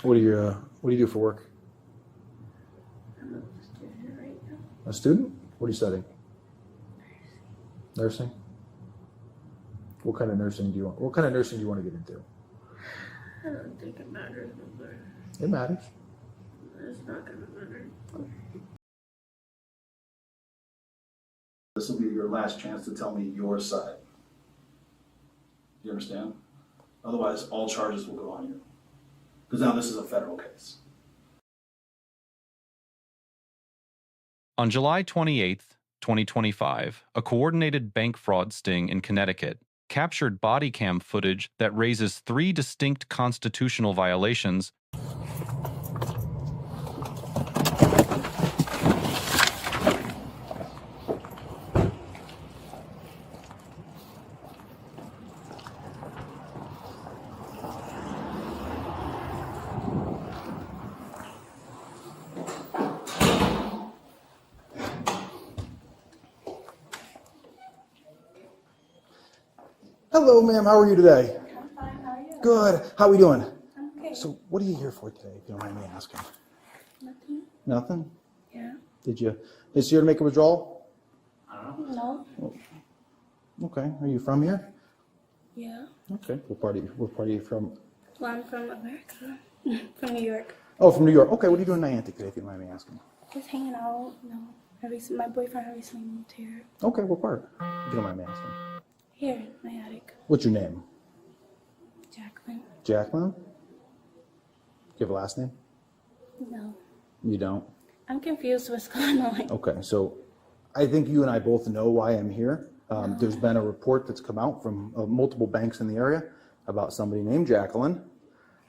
What do you do for work? I'm a student right now. A student? What are you studying? Nursing. What kind of nursing do you want? What kind of nursing do you want to get into? I don't think it matters, but It matters. it's not gonna matter. This will be your last chance to tell me your side. You understand? Otherwise, all charges will go on you. Because now this is a federal case. On July 28, 2025, a coordinated bank fraud sting in Connecticut captured Bodycam footage that raises 3 distinct constitutional violations. Hello, ma'am. How are you today? I'm fine, how are you? Good. How are we doing? I'm okay. So, what are you here for today, if you don't mind me asking? Nothing? Nothing? Yeah. Is you here to make a withdrawal? No? Okay. Are you from here? Yeah. Okay. What part are you from? Well, I'm from America. From New York. Oh, from New York. Okay. What are you doing in Niantic today, if you don't mind me asking? Just hanging out, my boyfriend recently moved here. Okay. What part? If you don't mind me asking. Here, my attic. What's your name? Jacqueline. Jacqueline? Do you have a last name? No. You don't? I'm confused what's going on. Okay, so I think you and I both know why I'm here. There's been a report that's come out from multiple banks in the area about somebody named Jacqueline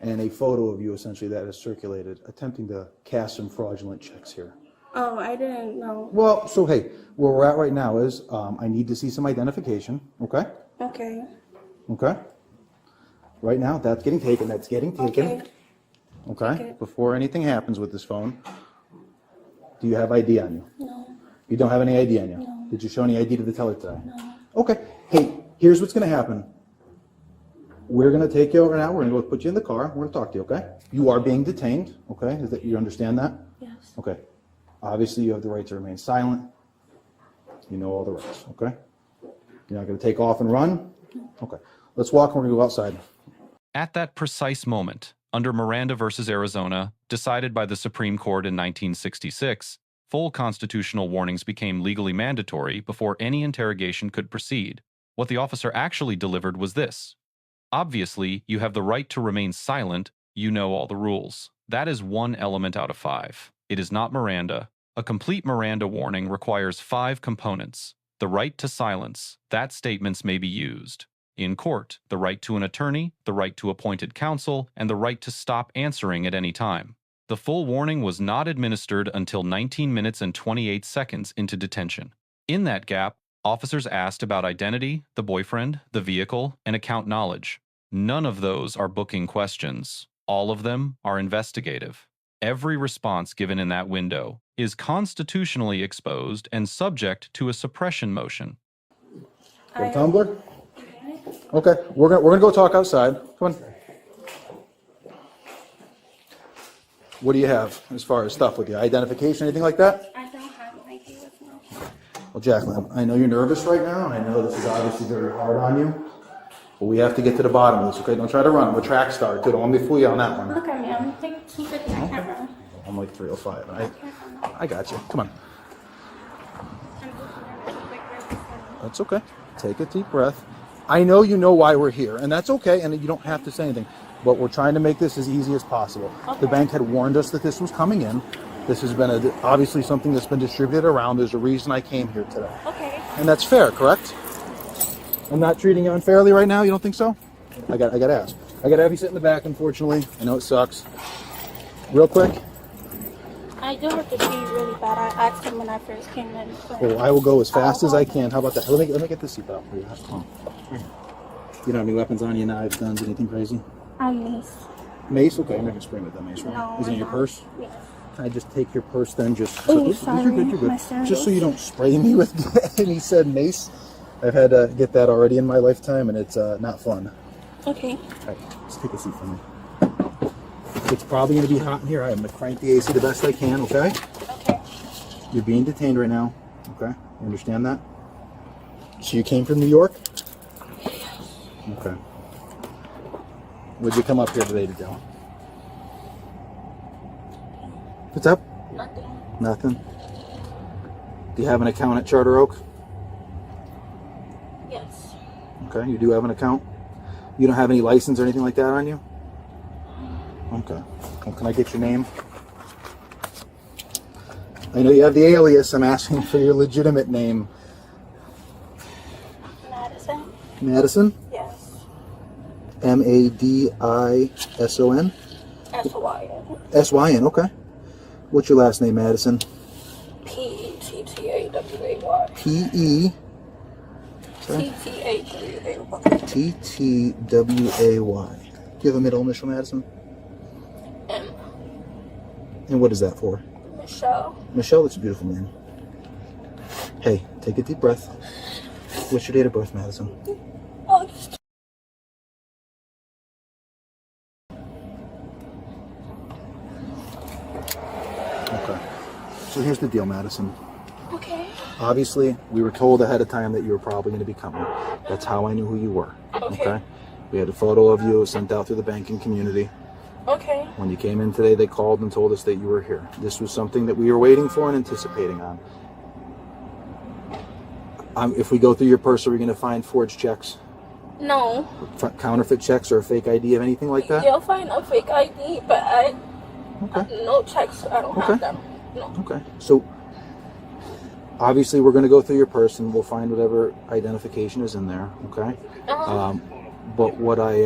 and a photo of you essentially that is circulated attempting to cash some fraudulent checks here. Oh, I didn't know. Well, so hey, where we're at right now is I need to see some identification, okay? Okay. Okay? Right now, that's getting taken. Okay. Okay? Before anything happens with this phone, do you have ID on you? No. You don't have any ID on you? No. Did you show any ID to the teller today? No. Okay. Hey, here's what's going to happen. We're going to take you over now. We're going to go put you in the car. We're going to talk to you, okay? You are being detained, okay? Is that, you understand that? Yes. Okay. Obviously, you have the right to remain silent. You know all the rights, okay? You're not going to take off and run? Okay. Let's walk and we're going to go outside. At that precise moment, under Miranda versus Arizona, decided by the Supreme Court in 1966, full constitutional warnings became legally mandatory before any interrogation could proceed. What the officer actually delivered was this. Obviously, you have the right to remain silent. You know all the rules. That is 1 element out of 5. It is not Miranda. A complete Miranda warning requires 5 components. The right to silence, that statements may be used. In court, the right to an attorney, the right to appointed counsel, and the right to stop answering at any time. The full warning was not administered until 19 minutes and 28 seconds into detention. In that gap, officers asked about identity, the boyfriend, the vehicle, and account knowledge. None of those are booking questions. All of them are investigative. Every response given in that window is constitutionally exposed and subject to a suppression motion. Got a tumbler? Okay, we're gonna go talk outside. Come on. What do you have as far as stuff with you? Identification, anything like that? I don't have an ID with me. Well, Jacqueline, I know you're nervous right now, and I know this is obviously very hard on you, but we have to get to the bottom of this, okay? Don't try to run. I'm a track star, too. Don't want me to fool you on that one. Look at me, I'm like 250, I can't run. I'm like 305. I got you. Come on. That's okay. Take a deep breath. I know you know why we're here, and that's okay, and you don't have to say anything, but we're trying to make this as easy as possible. Okay. The bank had warned us that this was coming in. This has been obviously something that's been distributed around. There's a reason I came here today. Okay. And that's fair, correct? I'm not treating you unfairly right now? You don't think so? I got to ask. I got to have you sit in the back, unfortunately. I know it sucks. Real quick. I do have to pee really bad. I asked him when I first came in. Well, I will go as fast as I can. How about that? Let me get the seatbelt for you. You don't have any weapons on you, knives, guns, anything crazy? Mace. Mace? Okay, I'm not going to spray with that mace, right? No, Is it in your purse? Yes. Can I just take your purse then? Just Oh, you're sorry. good. My Just so you don't spray me with any said mace. I've had to get that already in my lifetime, and it's not fun. Okay. All right, just take a seat for me. It's probably going to be hot in here. I'm going to crank the AC the best I can, okay? Okay. You're being detained right now, okay? You understand that? So you came from New York? Okay. What'd you come up here today to do? What's up? Nothing. Nothing? Do you have an account at Charter Oak? Yes. Okay, you do have an account? You don't have any license or anything like that on you? Okay. Well, can I get your name? I know you have the alias. I'm asking for your legitimate name. Madison? Madison? Yes. Madison? S-Y-N. S-Y-N, okay. What's your last name, Madison? P-E-T-T-A-W-A-Y. P-E... T-T-A-W-A-Y. T-T-W-A-Y. Do you have a middle initial, Madison? M. And what is that for? Michelle. Michelle, that's a beautiful name. Hey, take a deep breath. What's your date of birth, Madison? August. Okay. So here's the deal, Madison. Okay. Obviously, we were told ahead of time that you were probably going to be coming. That's how I knew who you were. Okay. We had a photo of you sent out through the banking community. Okay. When you came in today, they called and told us that you were here. This was something that we were waiting for and anticipating on. If we go through your purse, are we going to find forged checks? No. Counterfeit checks or a fake ID of anything like that? You'll find a fake ID, but Okay. no checks. I don't have them. No. Okay. So, obviously, we're going to go through your purse and we'll find whatever identification is in there. Okay. But what I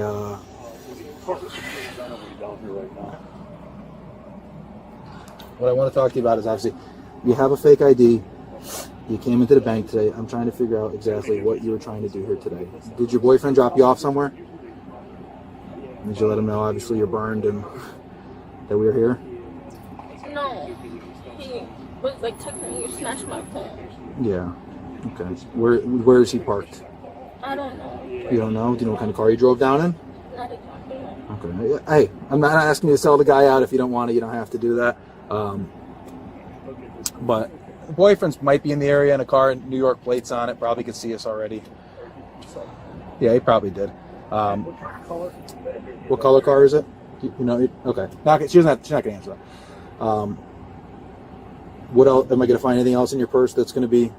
want to talk to you about is obviously you have a fake ID. You came into the bank today. I'm trying to figure out exactly what you were trying to do here today. Did your boyfriend drop you off somewhere? Did you let him know obviously you're burned and that we were here? No. He was like texting me, you snatched my phone. Yeah. Okay. Where is he parked? I don't know. You don't know? Do you know what kind of car you drove down in? Not exactly. Okay. Hey, I'm not asking you to sell the guy out. If you don't want to, you don't have to do that. But the boyfriend's might be in the area in a car, New York plates on it. Probably could see us already. Yeah, he probably did. What color car is it? You know? Okay. She's not going to answer that. What else? Am I going to find anything else in your purse that's going to be?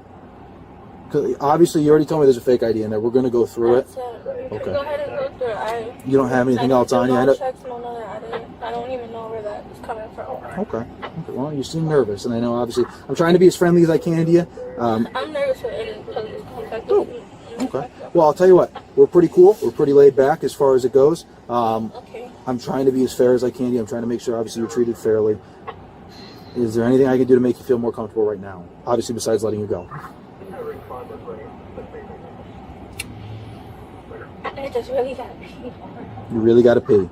Cause obviously, you already told me there's a fake ID in there. We're going to go through it. Okay. Go ahead and go through it. You don't have anything else on you? I don't even know where that is coming from. Okay. Well, you seem nervous, and I know obviously I'm trying to be as friendly as I can to you. I'm nervous with any police contact. Okay. Well, I'll tell you what. We're pretty cool. We're pretty laid back as far as it goes. Okay. I'm trying to be as fair as I can to you. I'm trying to make sure obviously you're treated fairly. Is there anything I can do to make you feel more comfortable right now? Obviously, besides letting you go. I just really gotta pee. You really got to pee.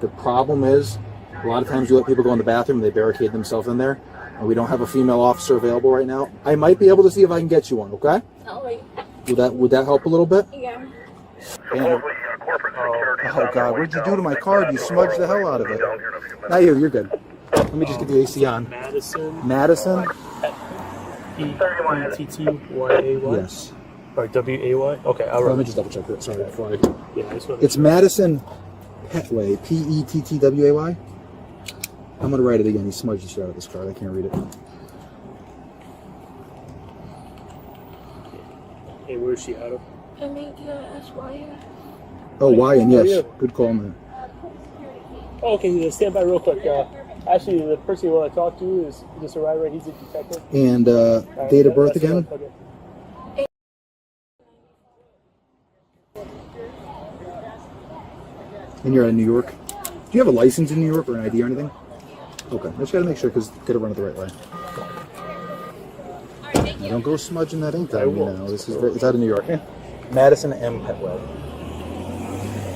The problem is, a lot of times you let people go in the bathroom and they barricade themselves in there, and we don't have a female officer available right now. I might be able to see if I can get you one. Okay? Oh wait. Would that help a little bit? Yeah. And, oh God! What'd you do to my card? You smudged the hell out of it. Now you're good. Let me just get the AC on. Madison. P-E-T-T-Y-A-Y? Yes. Or W-A-Y? Okay, I'll Let me just double check that. Sorry. Before I... Yeah, this one. It's Madison Petway. P-E-T-T-W-A-Y. I'm going to write it again. He smudged the shit out of this card. I can't read it. Hey, where is she out of? M-A-D-I-S-Y-N. Oh, Wyan, yes. yeah. Good call, man. Oh, okay, stand by real quick. Actually, the person you want to talk to is just arrived right. He's a detective. And date of birth again? Okay. And you're out of New York. Do you have a license in New York or an ID or anything? Okay, I just got to make sure because gotta run it the right way. Now, don't go smudging that ink on me now. It's out of New York. Yeah. Madison M. Petway.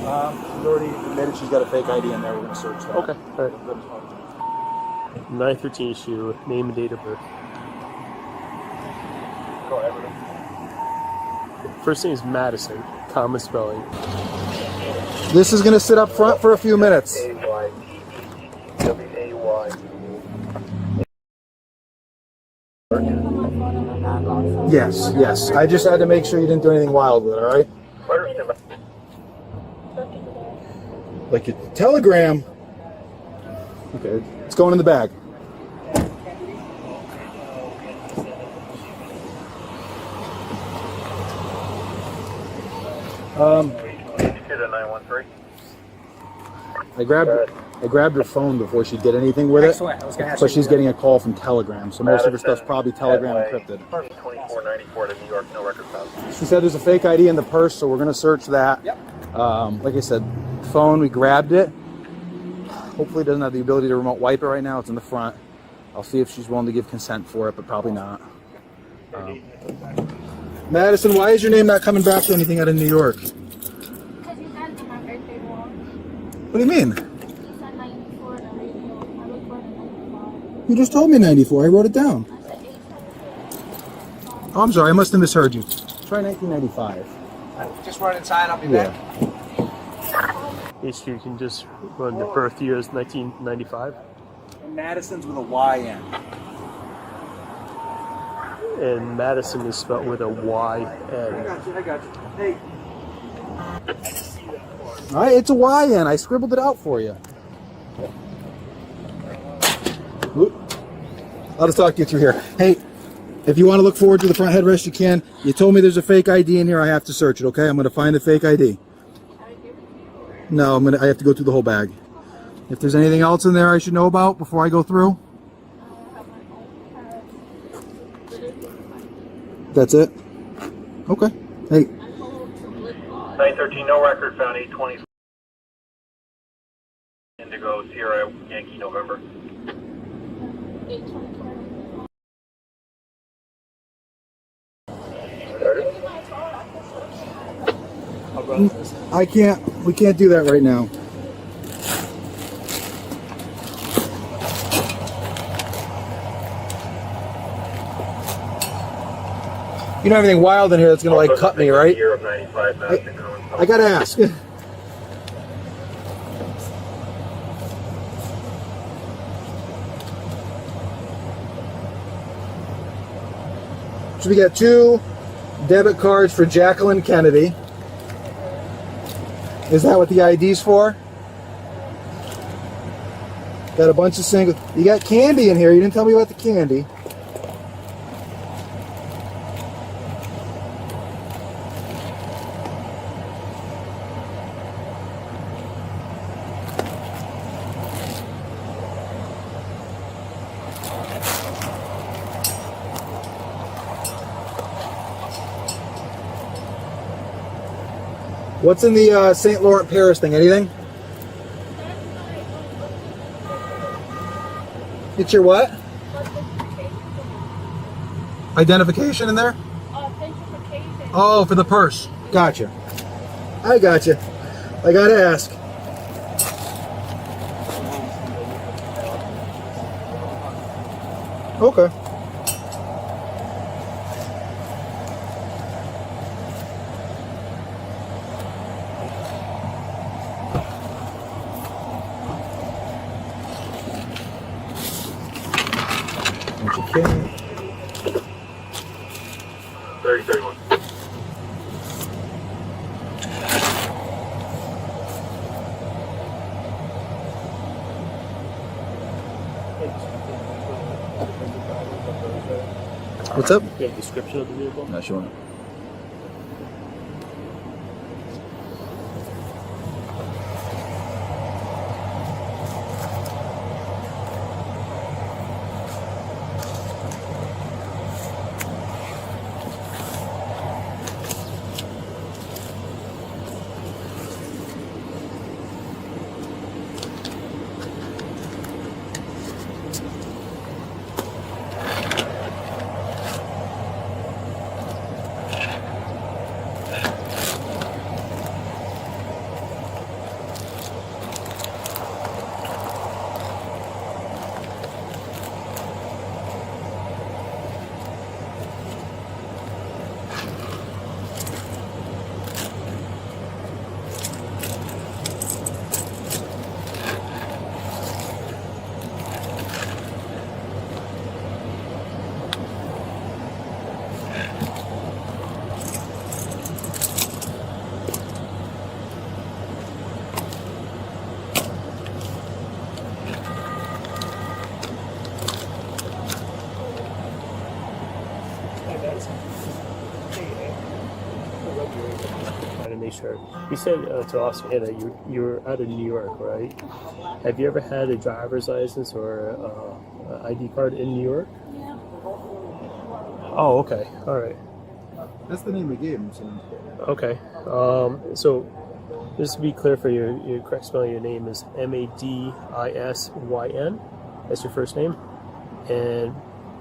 She's already admitted she's got a fake ID in there. We're going to search that. Okay, all right. 9/13 issue, name and date of birth. Go ahead. First name is Madison, common spelling. This is going to sit up front for a few minutes. why. Yes, yes. I just had to make sure you didn't do anything wild with it, all right? Like a telegram. Okay, it's going in the bag. Indicator 913. I grabbed her phone before she did anything with it. Excellent. I was gonna ask So you she's that. getting a call from Telegram. So most of her stuff's probably Telegram encrypted. 2494 to New York, no record found. She said there's a fake ID in the purse, so we're gonna search that. Yep. Like I said, phone, we grabbed it. Hopefully it doesn't have the ability to remote wipe it right now. It's in the front. I'll see if she's willing to give consent for it, but probably not. Madison, why is your name not coming back to anything out of New York? Because you guys did my birthday wrong. What do you mean? You said 94 on the radio. I recorded 95. You just told me 94. I wrote it down. I said 8. Oh, I'm sorry. I must have misheard you. Try 1995. Just run inside. I'll be Yeah. back. HQ, you can just run the birth year is 1995. Madison's with a Y-N. And Madison is spelled with a Y-N. I got you. Hey. All right, it's a YN. I scribbled it out for you. Oop. I'll just talk you through here. Hey, if you want to look forward to the front headrest, you can. You told me there's a fake ID in here. I have to search it, okay? I'm going to find the fake ID. No, I have to go through the whole bag. If there's anything else in there I should know about before I go through. That's it? Okay. Hey. 913, no record found. 820. Indigo, Sierra, Yankee, November. 820. We can't do that right now. You don't have anything wild in here that's gonna like cut me, right? Year of 95, Madison. I gotta ask. So we got 2 debit cards for Jacqueline Kennedy. Is that what the ID's for? Got a bunch of singles. You got candy in here. You didn't tell me about the candy. What's in the St. Laurent Paris thing? Anything? It's your what? Identification in there? Authentication. Oh, for the purse. Gotcha. I gotcha. I gotta ask. Okay. Okay. 3031. What's up? You have a description of the vehicle? Not sure. make sure. You said to Officer Hannah you're out of New York, right? Have you ever had a driver's license or a ID card in New York? Yeah. Oh, okay. All right. That's the name we gave him. So. Okay. So just to be clear for your correct spelling, your name is Madisyn. That's your first name. And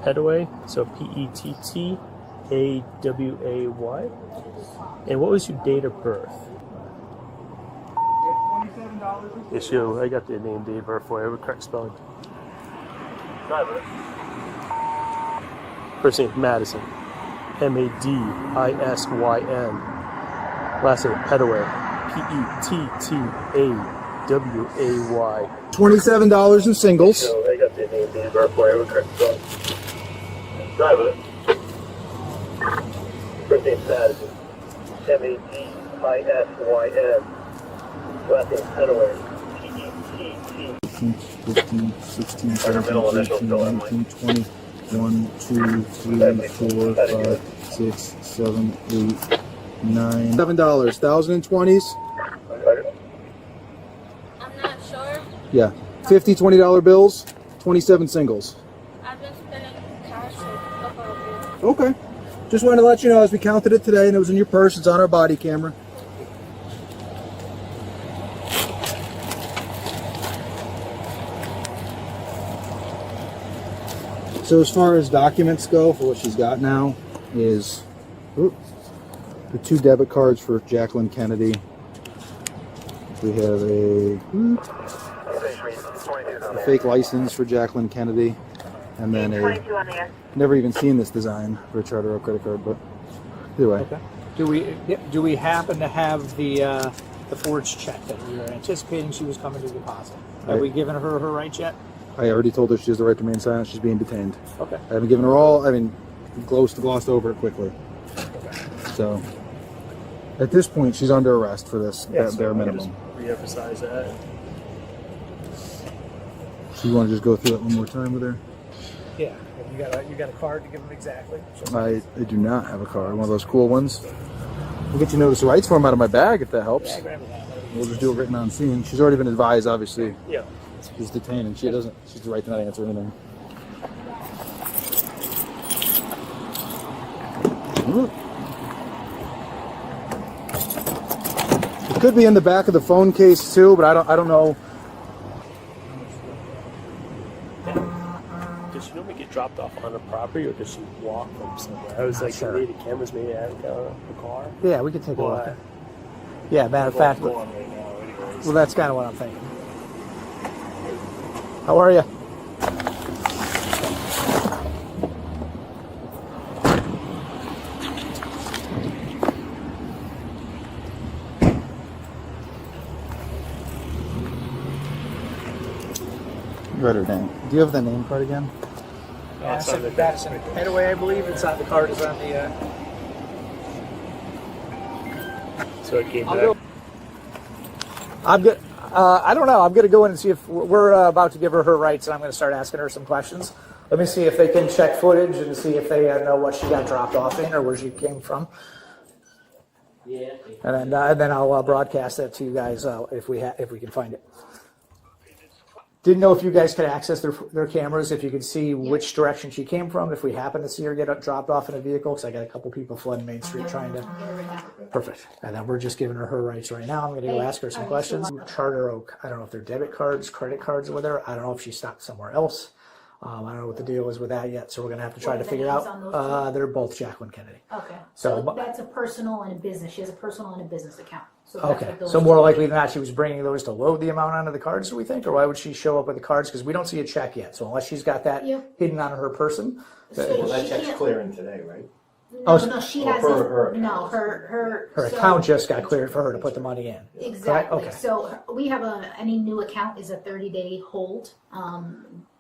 Pettaway, so Pettaway. And what was your date of birth? Yes, I got the name, date of birth for you. Correct spelling. First name Madisyn. Madisyn. Last name Pettaway. Pettaway. $27 in singles. I got the name, date of birth for you. Correct spelling. Driver. First name Madisyn. Madisyn. Last name Pettaway. Pettaway. 15, 16, 17, 18, 19, 20, 1, 2, 3, 4, 5, 6, 7, 8, 9. $7. 1020s? I'm not sure. Yeah. $50, $20 bills, 27 singles. I've been spending cash for about a year. Okay. Just wanted to let you know as we counted it today and it was in your purse, it's on our body camera. So as far as documents go, for what she's got now is the 2 debit cards for Jacqueline Kennedy. We have a fake license for Jacqueline Kennedy, and then a never even seen this design for a Charter Oak credit card, but either way. Okay. Do we happen to have the forged check that we were anticipating she was coming to deposit? Have we given her rights yet? I already told her she has the right to remain silent. She's being detained. Okay. I haven't given her all. I mean, glossed over it quickly. Okay. So at this point, she's under arrest for this bare minimum. Re-emphasize that. So you want to just go through it one more time with her? Yeah. You got a card to give them exactly? I do not have a card. One of those cool ones. We'll get you notice of rights form out of my bag if that helps. Yeah, grab that. We'll just do it written on scene. She's already been advised, obviously. Yeah. She's detained and she's the right to not answer anything. It could be in the back of the phone case too, but I don't know. Does she normally get dropped off on the property, or does she walk from somewhere? I was like, Sure. maybe the cameras maybe at the car. Yeah, we can take a look. But Yeah, matter of fact, go on right now, anyways. well, that's kind of what I'm thinking. How are you? Read her name. Do you have the name card again? Madisyn Pettaway, I believe. Inside the card is on the. So it came back. I'm good. I don't know. I'm going to go in and see if we're about to give her rights, and I'm going to start asking her some questions. Let me see if they can check footage and see if they know what she got dropped off in or where she came from. Yeah. And then I'll broadcast that to you guys if we can find it. Didn't know if you guys could access their cameras, if you could see which direction she came from, if we happen to see her get dropped off in a vehicle, because I got a couple people flooding Main Street trying to. Perfect. And then we're just giving her rights right now. I'm going to go ask her some questions. Charter Oak, I don't know if they're debit cards, credit cards with her. I don't know if she stopped somewhere else. I don't know what the deal is with that yet, so we're going to have to try to figure out. They're both Jacqueline Kennedy. Okay. So- So that's a personal and a business. She has a personal and a business account. So that's Okay, what those so more two- likely than not, she was bringing those to load the amount onto the cards, do we think? Or why would she show up with the cards? Because we don't see a check yet. So unless she's got that Yeah. hidden on her person. So That she check's can't- clearing today, right? No, no, she Or hasn't. her account. No, her Her so- account just got cleared for her to put the money in. Exactly. Okay. So we have any new account is a 30-day hold.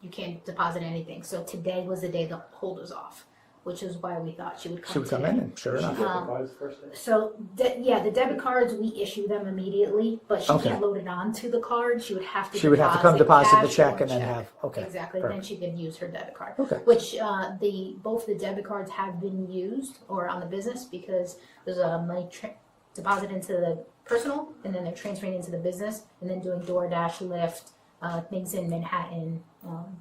You can't deposit anything. So today was the day the hold was off, which is why we thought she would come. She would come today. in, and sure enough. So the debit cards we issue them immediately, but she Okay. can't load it onto the card. She would have to. She would have to come deposit the cash check or and then have, okay. Exactly. perfect. Then she can use her debit card. Okay. Which both the debit cards have been used or on the business because there's a deposit into the personal, and then they're transferring into the business, and then doing DoorDash, Lyft, things in Manhattan,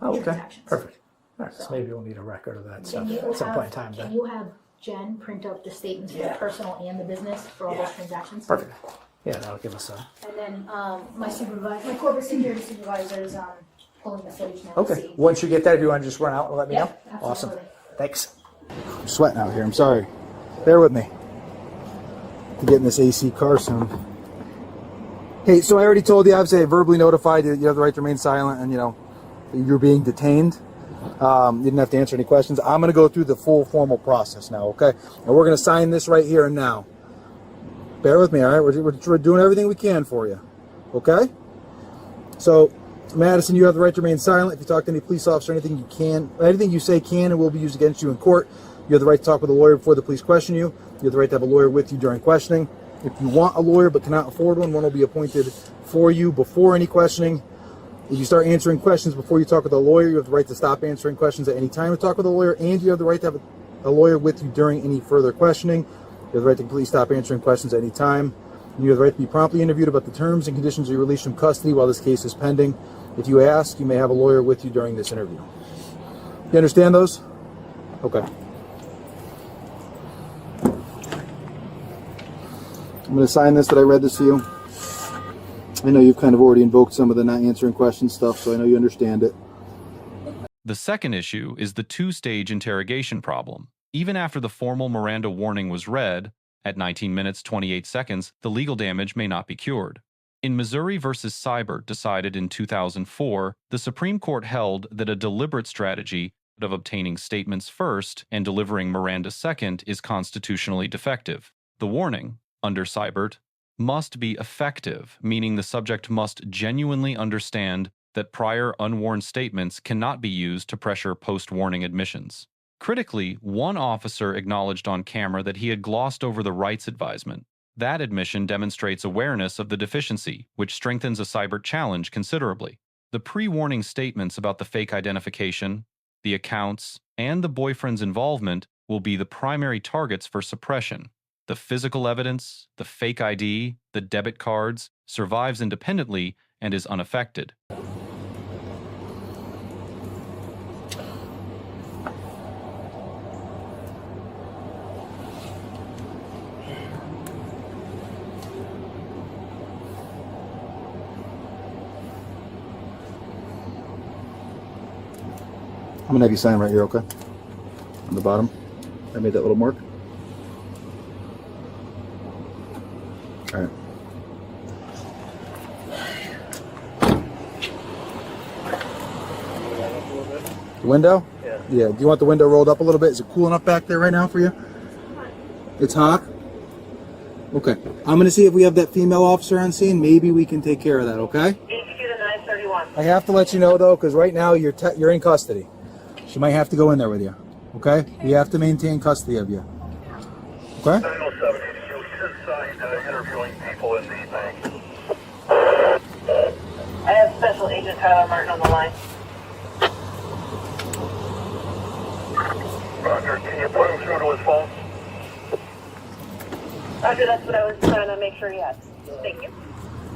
transactions. Perfect. All right, so maybe we'll need a record of that stuff at some point in time. Can you have Jen print up the statements for the personal and the business for all those transactions? Perfect. Yeah, that'll give us a. And then my corporate security supervisor is pulling the footage now. Okay. To see. Once you get that, if you want to just run out and let me know. Absolutely. Awesome. Thanks. I'm sweating out here. I'm sorry. Bear with me. To get in this AC car soon. Hey, so I already told you, obviously I verbally notified you, you have the right to remain silent, and you're being detained. You didn't have to answer any questions. I'm going to go through the full formal process now, okay? And we're going to sign this right here and now. Bear with me, all right? We're doing everything we can for you, okay? So, Madison, you have the right to remain silent. If you talk to any police officer, anything you say can and will be used against you in court. You have the right to talk with a lawyer before the police question you. You have the right to have a lawyer with you during questioning. If you want a lawyer but cannot afford one will be appointed for you before any questioning. If you start answering questions before you talk with a lawyer, you have the right to stop answering questions at any time to talk with a lawyer, and you have the right to have a lawyer with you during any further questioning. You have the right to completely stop answering questions at any time. And you have the right to be promptly interviewed about the terms and conditions of your release from custody while this case is pending. If you ask, you may have a lawyer with you during this interview. You understand those? Okay. I'm going to sign this that I read this to you. I know you've kind of already invoked some of the not answering questions stuff, so I know you understand it. The second issue is the two-stage interrogation problem. Even after the formal Miranda warning was read, at 19 minutes 28 seconds, the legal damage may not be cured. In Missouri versus Seibert, decided in 2004, the Supreme Court held that a deliberate strategy of obtaining statements first and delivering Miranda second is constitutionally defective. The warning, under Seibert, must be effective, meaning the subject must genuinely understand that prior unwarned statements cannot be used to pressure post-warning admissions. Critically, one officer acknowledged on camera that he had glossed over the rights advisement. That admission demonstrates awareness of the deficiency, which strengthens a Seibert challenge considerably. The pre-warning statements about the fake identification, the accounts, and the boyfriend's involvement will be the primary targets for suppression. The physical evidence, the fake ID, the debit cards, survives independently and is unaffected. I'm going to have you sign right here, okay? On the bottom. I made that little mark. All right. The window? Yeah. Yeah. Do you want the window rolled up a little bit? Is it cool enough back there right now for you? It's hot? Okay. I'm going to see if we have that female officer on scene. Maybe we can take care of that, okay? 82 to 931. I have to let you know, though, because right now you're in custody. She might have to go in there with you, okay? We have to maintain custody of you. Okay? 907, he's inside interviewing people in the bank. I have Special Agent Tyler Martin on the line. Roger, can you put him through to his phone? Roger, that's what I was trying to make sure he has. Thank you.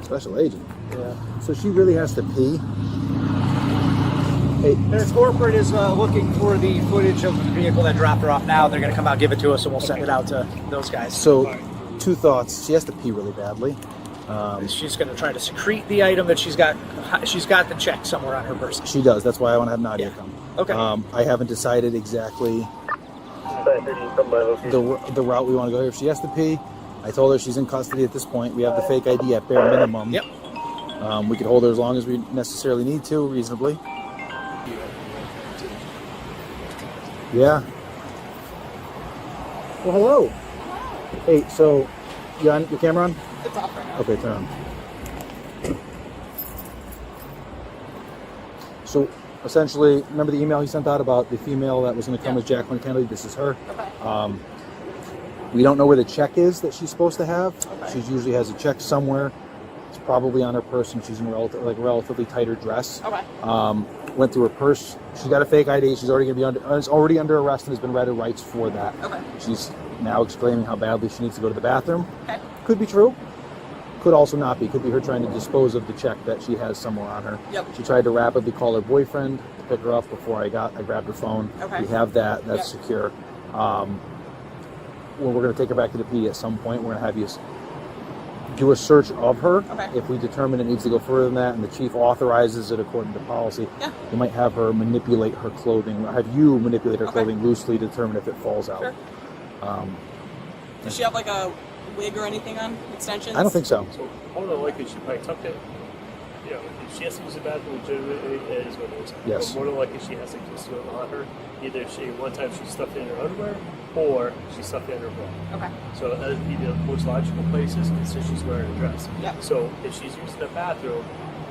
Special agent. Yeah. So she really has to pee. Hey, There's corporate is looking for the footage of the vehicle that dropped her off now. They're going to come out, give it to us, and we'll send it out to those guys. so two thoughts. She has to pee really badly. She's going to try to secrete the item that she's got. She's got the check somewhere on her person. She does. That's why I want to have Nadia come. Okay. I haven't decided exactly the route we want to go here. If she has to pee, I told her she's in custody at this point. We have the fake ID at bare minimum. Yep. We could hold her as long as we necessarily need to, reasonably. Yeah. Well, hello. Hey, so you on your camera on? It's off right now. Okay, turn on. So essentially, remember the email he sent out about the female that was going to come with Jacqueline Kennedy? This is her. Okay. We don't know where the check is that she's supposed to have. Okay. She usually has a check somewhere. It's probably on her purse, and she's in relatively tighter dress. Okay. Went through her purse. She's got a fake ID. She's already going to be is already under arrest and has been read her rights for that. Okay. She's now exclaiming how badly she needs to go to the bathroom. Okay. could be true. Could also not be. Could be her trying to dispose of the check that she has somewhere on her. Yep. She tried to rapidly call her boyfriend to pick her up before I grabbed her phone. Okay. We have that. That's secure. Well, we're going to take her back to the PD at some point. We're going to have you do a search of her. Okay. If we determine it needs to go further than that and the chief authorizes it according to policy, we might have her manipulate her clothing, have you manipulate her clothing loosely to determine if it falls out. Sure. Does she have like a wig or anything on? Extensions? I don't think so. So more than likely she probably tucked it. You know, if she has to use the bathroom legitimately, it is what it is. Yes. But more than likely she has to conceal it on her. Either one time she stuffed it in her underwear, or she stuffed it in her bra. Okay. So that would be the most logical places since she's wearing a dress. Yep. So if she's using the bathroom,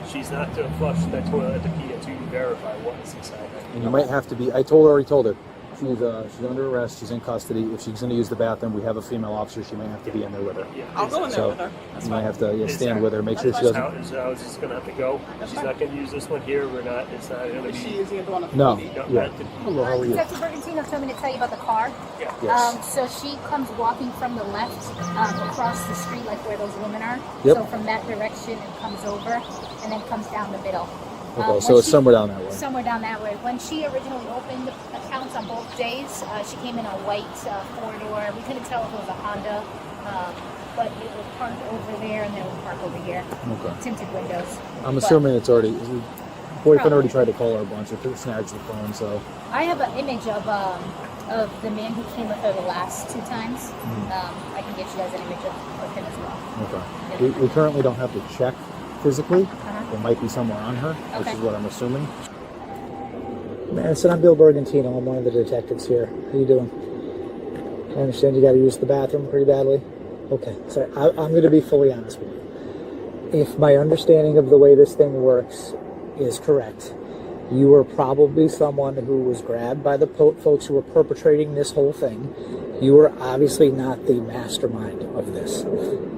she's not to flush that toilet at the pee until you verify what is inside that. And you might have to be, I already told her, she's under arrest, she's in custody. If she's going to use the bathroom, we have a female officer, she may have to be in there with her. Yeah. I'll go in there So with her. That's you fine. might have to stand with her, make sure she That's doesn't. how it's just going to have to go. She's not going to use this one here. It's not going to Is she be. using it the one at the No. PD? No, Yeah. not the- Hello, how are you? Detective Berghuis told me to tell you about the car. Yeah. Yes. So she comes walking from the left across the street, like where those women are. Yep. So from that direction, it comes over and then comes down the middle. Okay, so when it's somewhere down that way. Somewhere down that way. When she originally opened accounts on both days, she came in a white four-door. We couldn't tell if it was a Honda, but it was parked over there and then it was parked over here. Okay. Tinted windows. I'm But assuming it's already, boyfriend already tried to call her a bunch, it snatched the phone, so. I have an image of the man who came with her the last two times. I can get you guys an image of him as well. Okay. We currently don't have the check physically. It might be somewhere on her, which Okay. is what I'm assuming. Madison, I'm Bill Bergantino. I'm one of the detectives here. How you doing? I understand you got to use the bathroom pretty badly. Okay, so I'm going to be fully honest with you. If my understanding of the way this thing works is correct, you were probably someone who was grabbed by the folks who were perpetrating this whole thing. You were obviously not the mastermind of this.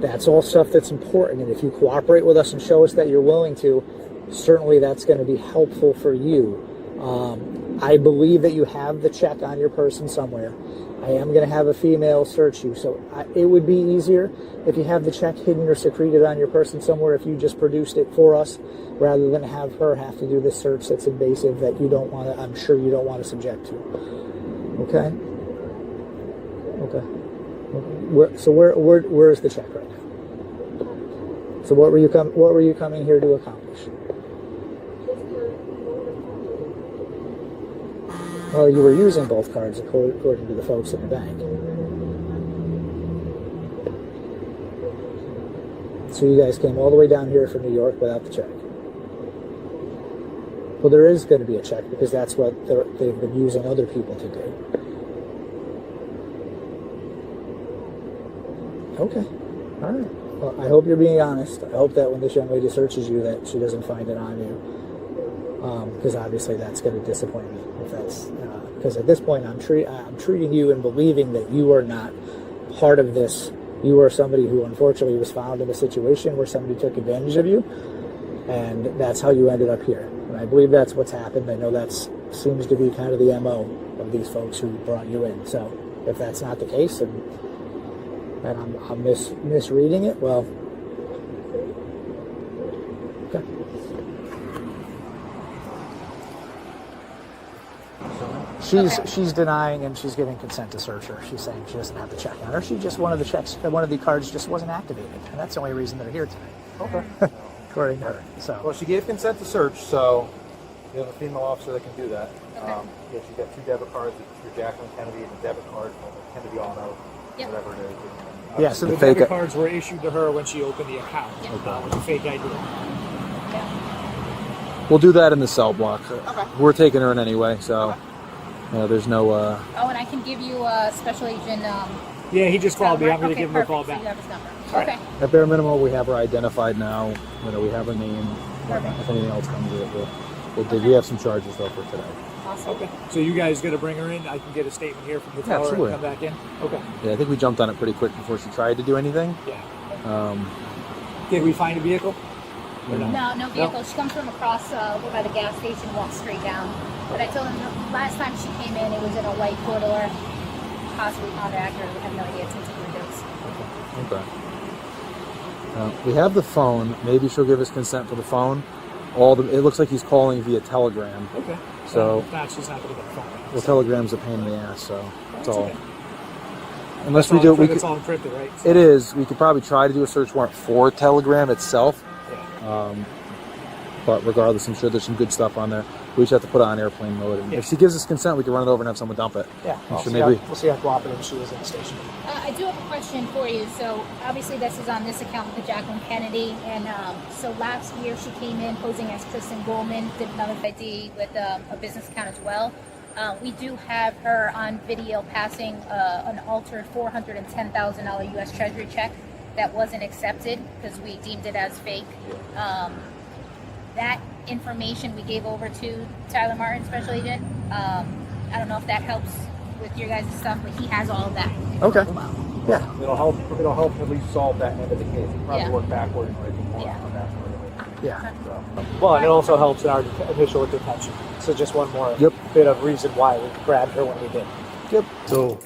That's all stuff that's important, and if you cooperate with us and show us that you're willing to, certainly that's going to be helpful for you. I believe that you have the check on your person somewhere. I am going to have a female search you, so it would be easier if you have the check hidden or secreted on your person somewhere if you just produced it for us, rather than have her have to do this search that's invasive that you don't want to, I'm sure you don't want to subject to. Okay? Okay. Where is the check right now? So what were you coming here to accomplish? Well, you were using both cards according to the folks at the bank. So you guys came all the way down here from New York without the check. Well, there is going to be a check because that's what they've been using other people to do. Okay. All right. Well, I hope you're being honest. I hope that when this young lady searches you that she doesn't find it on you. Because obviously that's going to disappoint me. If that's because at this point I'm treating you and believing that you are not part of this. You are somebody who unfortunately was found in a situation where somebody took advantage of you, and that's how you ended up here. And I believe that's what's happened. I know that seems to be kind of the MO of these folks who brought you in. So if that's not the case, and I'm misreading it, well, okay. She's denying and she's giving consent to search her. She's saying she doesn't have the check on her. She just one of the cards just wasn't activated, and that's the only reason they're here today. Okay. According to her. So Well, she gave consent to search, so you have a female officer that can do that. Yeah, she's got 2 debit cards for Jacqueline Kennedy and a debit card for Kennedy Auto, whatever it is. yeah, so the debit cards were issued to her when she opened the account. With the fake ID. We'll do that in the cell block. Okay. We're taking her in anyway, so there's no. Oh, and I can give you Special Agent. Yeah, he just called me. I'm going to Okay, give him a perfect. call So back. you have his number. Right. Okay. At bare minimum, we have her identified now. We have her name. If anything else comes with it, we'll do. We have some charges though for today. Awesome. Okay. So you guys going to bring her in? I can get a statement here from the teller absolutely. and come back in? Okay. Yeah, I think we jumped on it pretty quick before she tried to do anything. Yeah. Did we find a vehicle? No vehicle. She comes from across over by the gas station, walks straight down. But I told him the last time she came in, it was in a white four-door, possibly Honda Acura. We have no idea. Tinted windows. Okay. We have the phone. Maybe she'll give us consent for the phone. It looks like he's calling via telegram. Okay. So if not, she's not going to get a phone. well, telegram's a pain in the ass. So that's all. Okay. Unless we do it, It's all encrypted, right? So, it is. We could probably try to do a search warrant for Telegram itself. yeah. But regardless, I'm sure there's some good stuff on there. We just have to put it on airplane mode. And if she gives us consent, we can run it over and have someone dump it. Yeah. I'm sure We'll see how cooperative she is in the station. I do have a question for you. So obviously this is on this account with the Jacqueline Kennedy, and so last year she came in posing as Kristen Goldman, did another ID with a business account as well. We do have her on video passing an altered $410,000 U.S. Treasury check that wasn't accepted because we deemed it as fake. That information we gave over to Tyler Martin, special agent. I don't know if that helps with your guys' stuff, but he has all of that. Okay. Wow. Yeah. It'll help at least solve that end of the case. We'll probably Yeah. work backwards and more Yeah. on that part of it. Yeah. Well, and it also helps in our initial detention. So just one more Yep. bit of reason why we grabbed her when we did. Yep. So,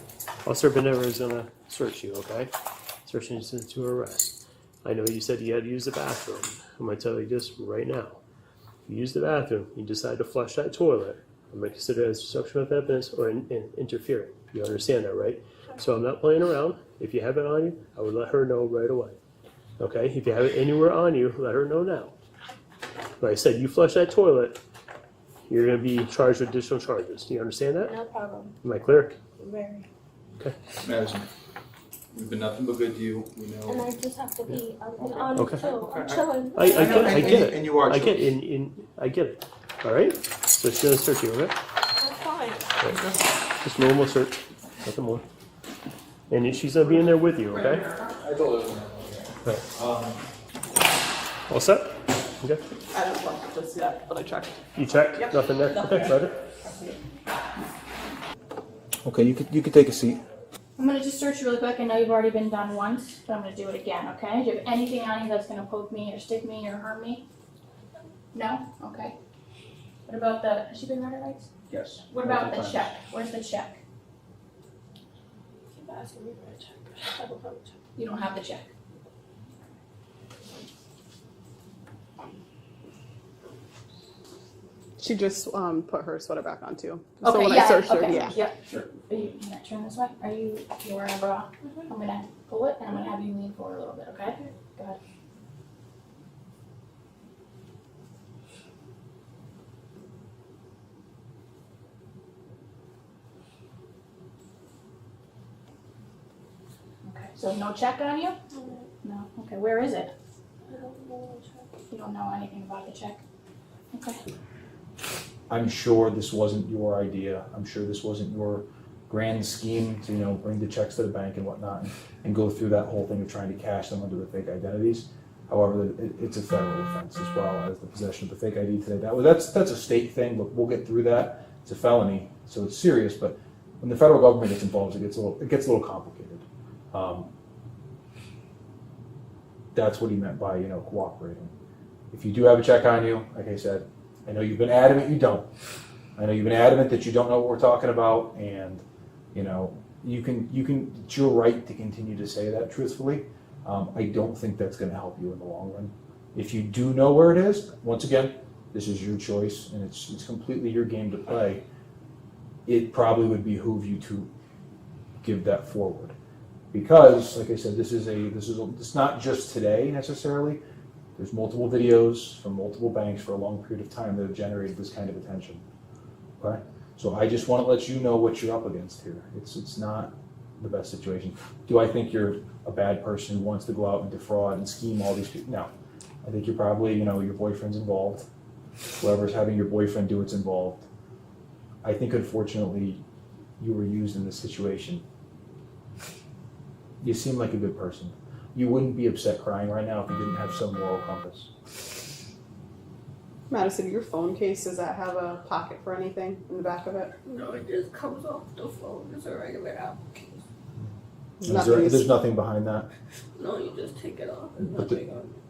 Officer Berkemer is going to search you, okay? Search instance to arrest. I know you said you had to use the bathroom. I'm going to tell you this right now. You use the bathroom, you decide to flush that toilet, I'm going to consider it as destruction of evidence or interfering. You understand that, right? So I'm not playing around. If you have it on you, I would let her know right away. Okay? If you have it anywhere on you, let her know now. Like I said, you flush that toilet, you're going to be charged with additional charges. Do you understand that? No problem. Am I clear? Very. Okay. Madison, we've been nothing but good to you. We And know. I just have to be on Okay. chill. I'm chilling. I get it. And you are I get I get it. All right. So she's gonna search you, okay? That's fine. Just normal search, nothing more. And she's gonna be in there with you, okay? I told her. Right. All set? Okay. I don't want it just yet, but I checked. You checked? Yep. Nothing there. Nothing Okay, there. better. Okay, you could take a seat. I'm gonna just search really quick. I know you've already been done once, but I'm gonna do it again, okay? Do you have anything on you that's gonna poke me or stick me or harm me? No? Okay. What about has she been read her rights? Yes. What about the check? Where's the check? Keep asking me for a check. I don't have a check. You don't have the check. She just put her sweater back on too. Okay, so when yeah, I searched okay, her, yeah. Yeah, sure. Are you gonna turn this way? Are you wearing a bra? I'm gonna pull it and I'm gonna have you lean forward a little bit, okay? Go ahead. Okay, so no check on you? No. Okay, where is it? I don't know the check. You don't know anything about the check? Okay. I'm sure this wasn't your idea. I'm sure this wasn't your grand scheme to, bring the checks to the bank and whatnot and go through that whole thing of trying to cash them under the fake identities. However, it's a federal offense as well as the possession of the fake ID today. That's a state thing, but we'll get through that. It's a felony, so it's serious. But when the federal government gets involved, it gets a little complicated. That's what he meant by cooperating. If you do have a check on you, like I said, I know you've been adamant you don't. I know you've been adamant that you don't know what we're talking about, and you can. It's your right to continue to say that truthfully. I don't think that's going to help you in the long run. If you do know where it is, once again, this is your choice, and it's completely your game to play. It probably would behoove you to give that forward, because, like I said, it's not just today necessarily. There's multiple videos from multiple banks for a long period of time that have generated this kind of attention. Okay, so I just want to let you know what you're up against here. It's not the best situation. Do I think you're a bad person who wants to go out and defraud and scheme all these people? No. I think you're probably, your boyfriend's involved. Whoever's having your boyfriend do it's involved. I think, unfortunately, you were used in this situation. You seem like a good person. You wouldn't be upset crying right now if you didn't have some moral compass. Madison, your phone case, does that have a pocket for anything in the back of it? No, it just comes off the phone. It's a regular Apple case. There's nothing behind that. No, you just take it off.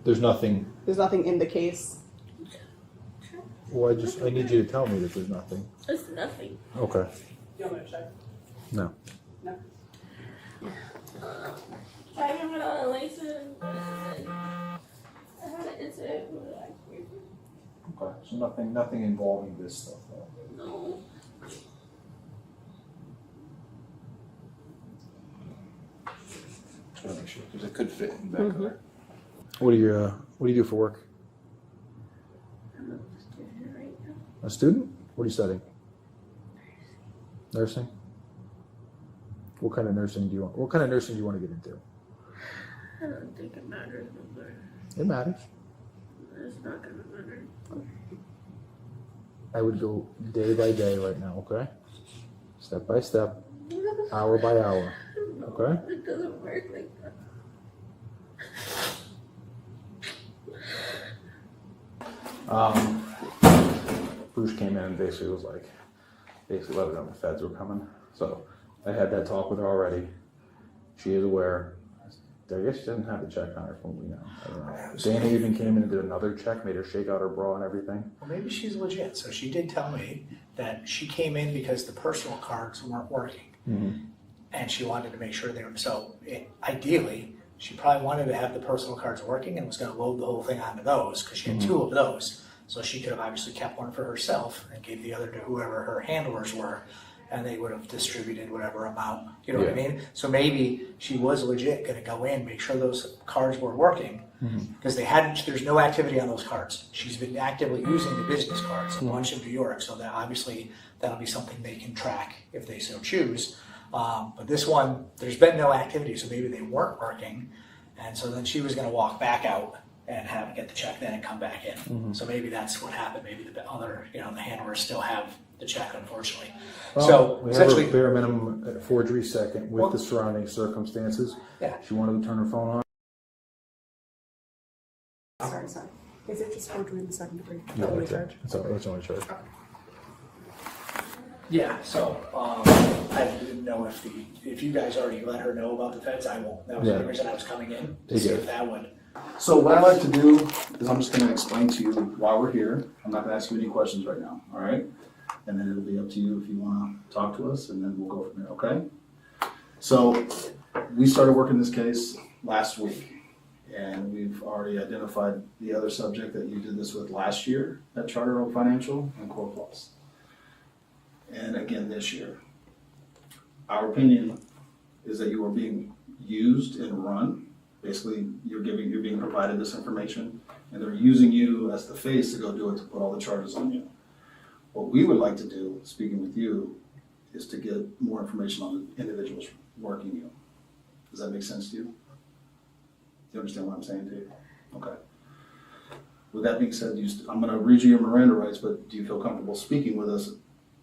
There's nothing. There's nothing in the case. Well, I need you to tell me that there's nothing. It's nothing. Okay. You want me to check? No. No. driving without a license. And I had an incident with Okay, so nothing involving this stuff though. no. Just wanna make sure, because it could fit in back there. What do you do for work? A student? What are you studying? Nursing? What kind of nursing do you want? What kind of nursing do you want to get into? I don't think it matters. It matters. It's not gonna matter. I would go day by day right now, okay? Step by step, hour by hour, okay? It doesn't work like that. Bruce came in and basically was like, let her know the feds were coming. So I had that talk with her already. She is aware. I guess she doesn't have the check on her from what we know. I don't know. Dana even came in and did another check, made her shake out her bra and everything. Well, maybe she's legit. So she did tell me that she came in because the personal cards weren't working. Mm-hmm. And she wanted to make sure they were, ideally, she probably wanted to have the personal cards working and was gonna load the whole thing onto those, because she had two of those. So she could have obviously kept one for herself and gave the other to whoever her handlers were, and they would have distributed whatever amount, you know what I mean? So maybe she was legit gonna go in, make sure those cards were working, because there's no activity on those cards. She's been actively using the business cards, a bunch in New York, so that obviously that'll be something they can track if they so choose. But this one, there's been no activity, so maybe they weren't working, and so then she was gonna walk back out and get the check then and come back in. So maybe that's what happened. Maybe the other, the handlers still have the check, unfortunately. Well, So we have essentially, a bare minimum forgery second with the surrounding circumstances. Yeah. She wanted to turn her phone on. Sorry. Is it just forgery in the second degree? Yeah, Only that's it. charge? That's the only charge. yeah. So I didn't know if you guys already let her know about the feds. I won't. That was the reason I was coming in to see if that would. So what I like to do is I'm just going to explain to you why we're here. I'm not going to ask you any questions right now, all right? And then it'll be up to you if you want to talk to us, and then we'll go from there, okay? So we started working this case last week, and we've already identified the other subject that you did this with last year at Charter Oak Financial and Core Plus. And again this year. Our opinion is that you are being used and run. Basically, you're being provided this information, and they're using you as the face to go do it to put all the charges on you. What we would like to do, speaking with you, is to get more information on the individuals working you. Does that make sense to you? Do you understand what I'm saying to you? Okay. With that being said, I'm going to read you your Miranda rights, but do you feel comfortable speaking with us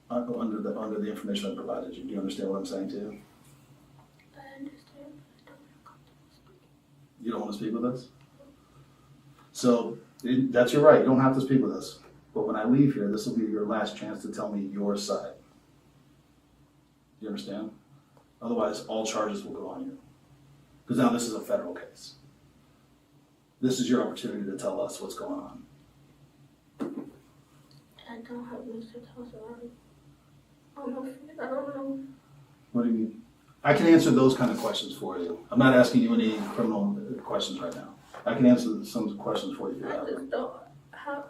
under the information I provided you? Do you understand what I'm saying to you? I understand, but I don't feel comfortable speaking. You don't want to speak with us? So that's your right. You don't have to speak with us. But when I leave here, this will be your last chance to tell me your side. You understand? Otherwise, all charges will go on you. Because now this is a federal case. This is your opportunity to tell us what's going on. I don't have much to tell you. I don't know. What do you mean? I can answer those kind of questions for you. I'm not asking you any criminal questions right now. I can answer some questions for you if you I have just don't have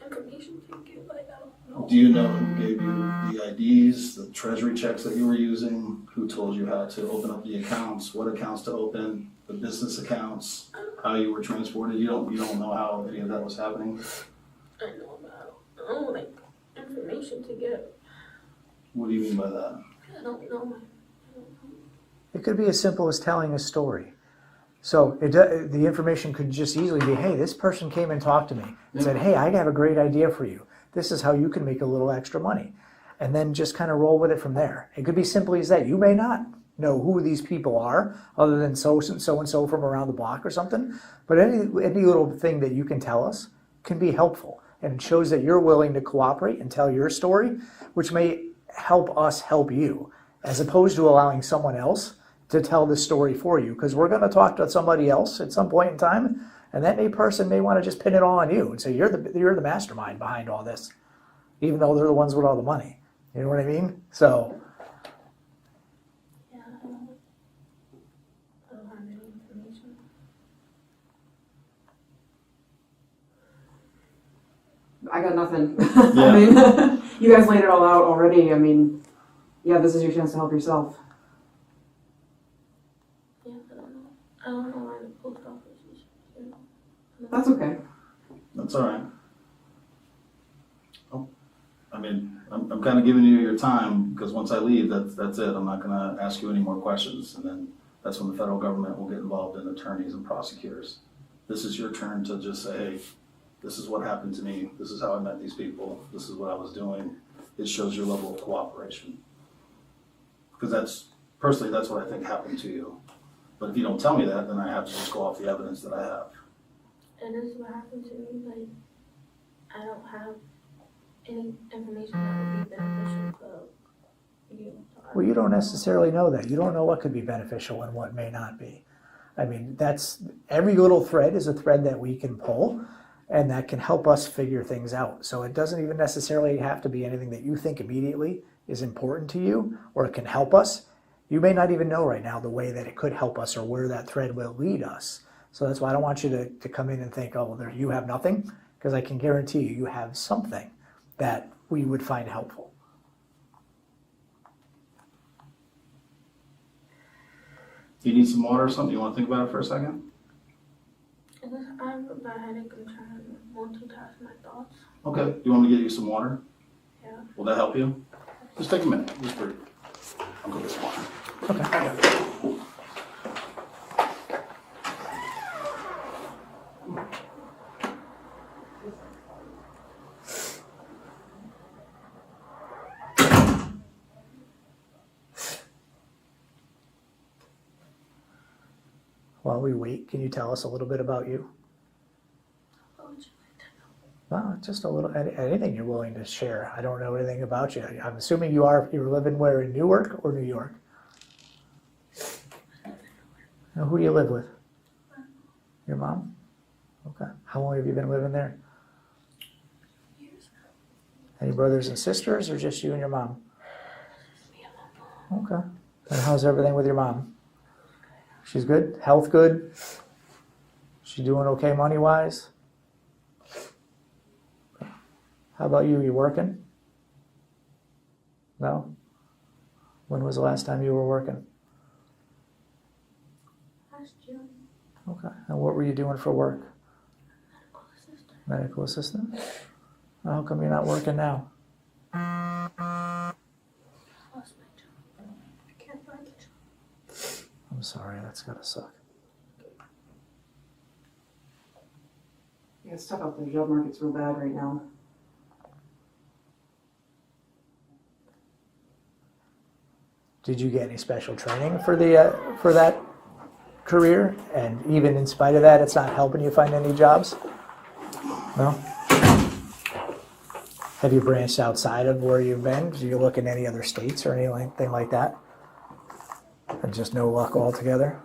information to give. I don't know. Do you know who gave you the IDs, the Treasury checks that you were using? Who told you how to open up the accounts, what accounts to open, the business accounts, how you were transported? You don't know how any of that was happening? I know about. I don't like information to get. What do you mean by that? I don't know. It could be as simple as telling a story. So the information could just easily be, hey, this person came and talked to me and said, hey, I have a great idea for you. This is how you can make a little extra money. And then just kind of roll with it from there. It could be simply as that. You may not know who these people are other than so-and-so from around the block or something. But any little thing that you can tell us can be helpful. And it shows that you're willing to cooperate and tell your story, which may help us help you, as opposed to allowing someone else to tell this story for you, because we're going to talk to somebody else at some point in time, and that person may want to just pin it all on you and say you're the mastermind behind all this, even though they're the ones with all the money. You know what I mean? So Yeah, I don't have any I got nothing. Yeah. I mean, you guys laid it all out already. I mean, yeah, this is your chance to help yourself. Yeah, I don't know why the post office is here. That's okay. That's all right. Oh, I mean, I'm kind of giving you your time because once I leave, that's it. I'm not going to ask you any more questions, and then that's when the federal government will get involved in attorneys and prosecutors. This is your turn to just say, hey, this is what happened to me. This is how I met these people. This is what I was doing. It shows your level of cooperation. Because that's what I think happened to you. But if you don't tell me that, then I have to just go off the evidence that I have. And this is what happened to me. Like, I don't have any information that would be beneficial to you. Well, you don't necessarily know that. You don't know what could be beneficial and what may not be. I mean, every little thread is a thread that we can pull, and that can help us figure things out. So it doesn't even necessarily have to be anything that you think immediately is important to you, or it can help us. You may not even know right now the way that it could help us or where that thread will lead us. So that's why I don't want you to come in and think, oh, well, you have nothing, because I can guarantee you have something that we would find helpful. Do you need some water or something? You want to think about it for a second? I have a bad headache. I'm trying to multitask my thoughts. Okay. Do you want me to get you some water? Yeah. Will that help you? Just take a minute. Just breathe. I'll go get some water. Okay. While we wait, can you tell us a little bit about you? What would you like to know? Well, just a little, anything you're willing to share. I don't know anything about you. I'm assuming you're living where, in Newark or New York? Now, who do you live with? Your mom? Okay. How long have you been living there? Years. Any brothers and sisters, or just you and your mom? Me and my mom. Okay. And how's everything with your mom? She's good? Health good? She doing okay money-wise? How about you? You working? No? When was the last time you were working? Last June. Okay. And what were you doing for work? Medical assistant. Medical assistant? How come you're not working now? I lost my job. I can't find a job. I'm sorry, that's gotta suck. Yeah, it's tough out there. The job market's real bad right now. Did you get any special training for that career? And even in spite of that, it's not helping you find any jobs? No? Have you branched outside of where you've been? Do you look in any other states or anything like that? And just no luck altogether?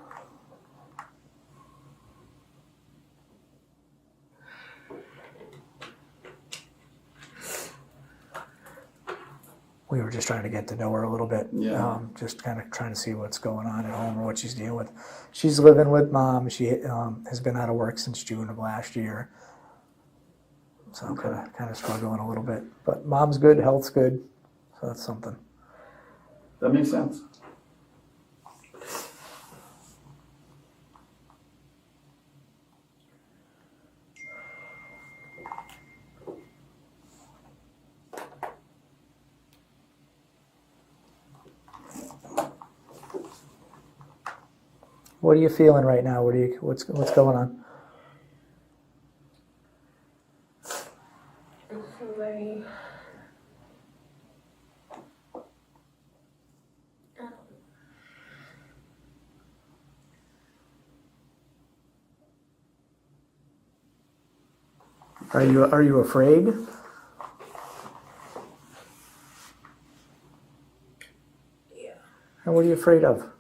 We were just trying to get to know her a little bit. Yeah. Just kind of trying to see what's going on at home or what she's dealing with. She's living with mom. She has been out of work since June of last year. So I'm kind of struggling a little bit. But mom's good, health's good. So that's something. That makes sense. What are you feeling right now? What's going on? It's so very. I don't know. Are you afraid? Yeah. And what are you afraid of?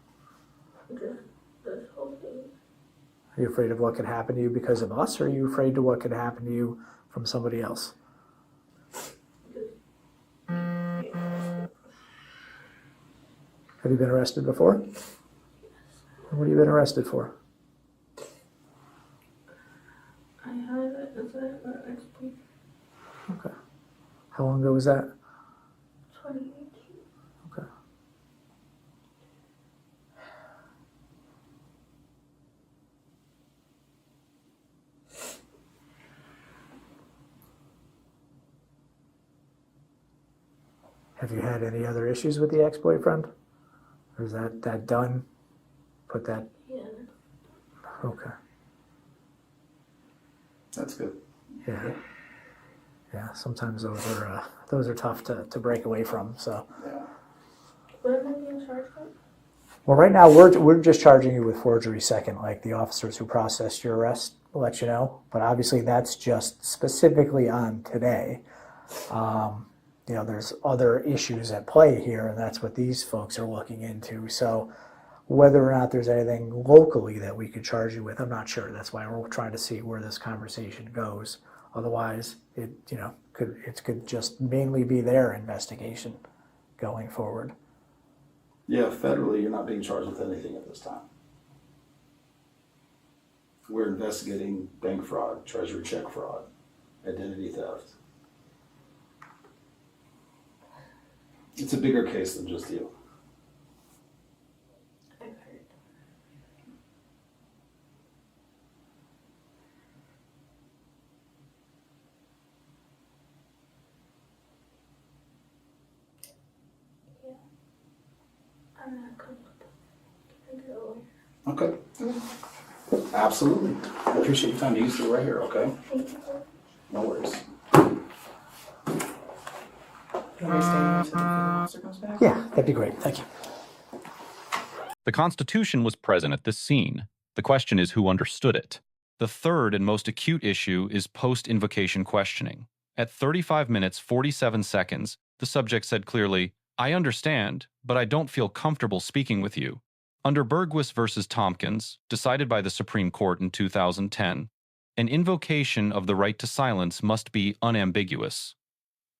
This whole thing. Are you afraid of what could happen to you because of us, or are you afraid of what could happen to you from somebody else? Have you been arrested before? Yes. What have you been arrested for? I have an incident where I explained. Okay. was that? 2018. Okay. Have you had any other issues with the ex-boyfriend? Or is that done? Put that. Yeah. Okay. That's good. Yeah. Yeah. Sometimes those are tough to break away from. So. Yeah. What am I being charged with? Well, right now we're just charging you with forgery second, like the officers who processed your arrest will let you know. But obviously that's just specifically on today. There's other issues at play here, and that's what these folks are looking into. So whether or not there's anything locally that we could charge you with, I'm not sure. That's why we're trying to see where this conversation goes. Otherwise, it could just mainly be their investigation going forward. Yeah, federally, you're not being charged with anything at this time. We're investigating bank fraud, Treasury check fraud, identity theft. It's a bigger case than just you. I've heard. Yeah. I'm not comfortable. Can I get a lawyer? Okay. Absolutely. I appreciate your time. You stay right here, okay? Thank you. No worries. Yeah, that'd be great. Thank you. The Constitution was present at this scene. The question is who understood it. The third and most acute issue is post-invocation questioning. At 35 minutes 47 seconds, the subject said clearly, "I understand, but I don't feel comfortable speaking with you." Under Berghuis versus Thompkins, decided by the Supreme Court in 2010, an invocation of the right to silence must be unambiguous.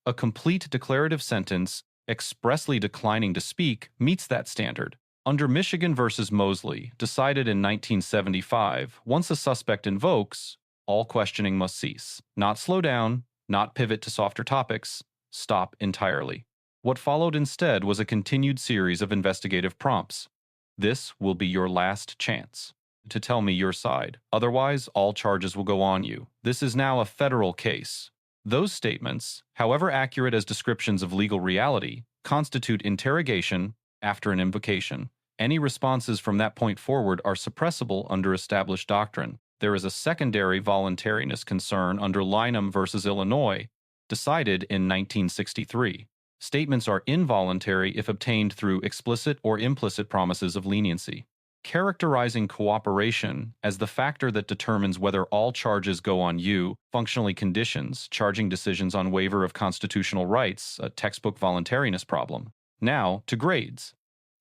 A complete declarative sentence expressly declining to speak meets that standard. Under Michigan versus Mosley, decided in 1975, once a suspect invokes, all questioning must cease. Not slow down, not pivot to softer topics, stop entirely. What followed instead was a continued series of investigative prompts. This will be your last chance to tell me your side. Otherwise, all charges will go on you. This is now a federal case. Those statements, however accurate as descriptions of legal reality, constitute interrogation after an invocation. Any responses from that point forward are suppressible under established doctrine. There is a secondary voluntariness concern under Lynham versus Illinois, decided in 1963. Statements are involuntary if obtained through explicit or implicit promises of leniency. Characterizing cooperation as the factor that determines whether all charges go on you functionally conditions charging decisions on waiver of constitutional rights, a textbook voluntariness problem. Now, to grades.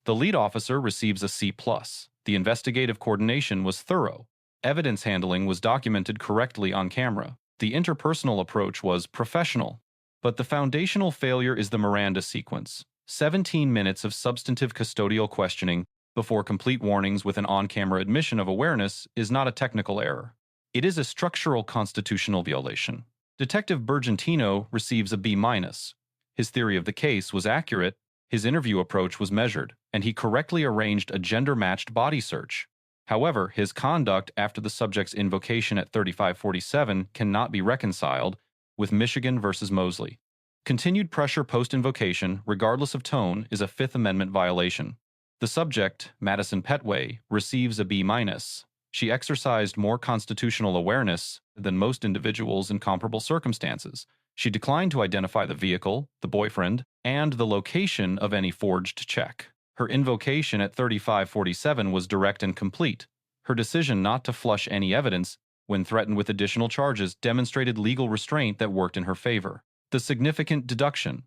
The lead officer receives a C+. The investigative coordination was thorough. Evidence handling was documented correctly on camera. The interpersonal approach was professional. But the foundational failure is the Miranda sequence. 17 minutes of substantive custodial questioning before complete warnings with an on-camera admission of awareness is not a technical error. It is a structural constitutional violation. Detective Bergentino receives a B-. His theory of the case was accurate, his interview approach was measured, and he correctly arranged a gender-matched body search. However, his conduct after the subject's invocation at 3547 cannot be reconciled with Michigan versus Mosley. Continued pressure post-invocation, regardless of tone, is a Fifth Amendment violation. The subject, Madison Petway, receives a B-. She exercised more constitutional awareness than most individuals in comparable circumstances. She declined to identify the vehicle, the boyfriend, and the location of any forged check. Her invocation at 3547 was direct and complete. Her decision not to flush any evidence when threatened with additional charges demonstrated legal restraint that worked in her favor. The significant deduction.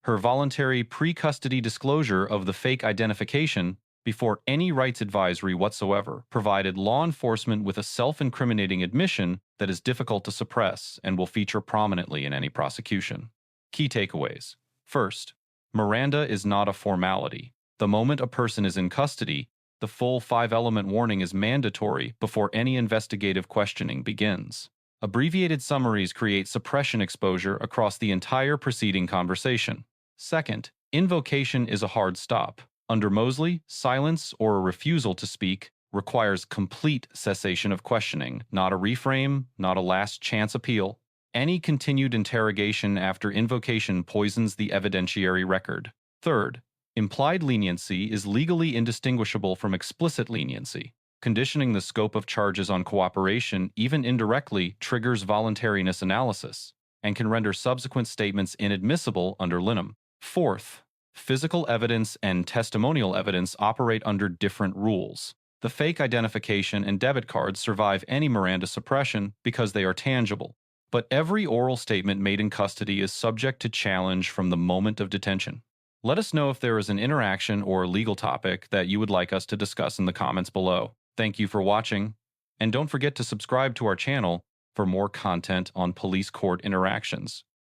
Her voluntary pre-custody disclosure of the fake identification before any rights advisory whatsoever provided law enforcement with a self-incriminating admission that is difficult to suppress and will feature prominently in any prosecution. Key takeaways. First, Miranda is not a formality. The moment a person is in custody, the full 5-element warning is mandatory before any investigative questioning begins. Abbreviated summaries create suppression exposure across the entire preceding conversation. Second, invocation is a hard stop. Under Mosley, silence or a refusal to speak requires complete cessation of questioning, not a reframe, not a last chance appeal. Any continued interrogation after invocation poisons the evidentiary record. Third, implied leniency is legally indistinguishable from explicit leniency. Conditioning the scope of charges on cooperation, even indirectly, triggers voluntariness analysis and can render subsequent statements inadmissible under linem. Fourth, physical evidence and testimonial evidence operate under different rules. The fake identification and debit cards survive any Miranda suppression because they are tangible. But every oral statement made in custody is subject to challenge from the moment of detention. Let us know if there is an interaction or legal topic that you would like us to discuss in the comments below. Thank you for watching, and don't forget to subscribe to our channel for more content on police court interactions.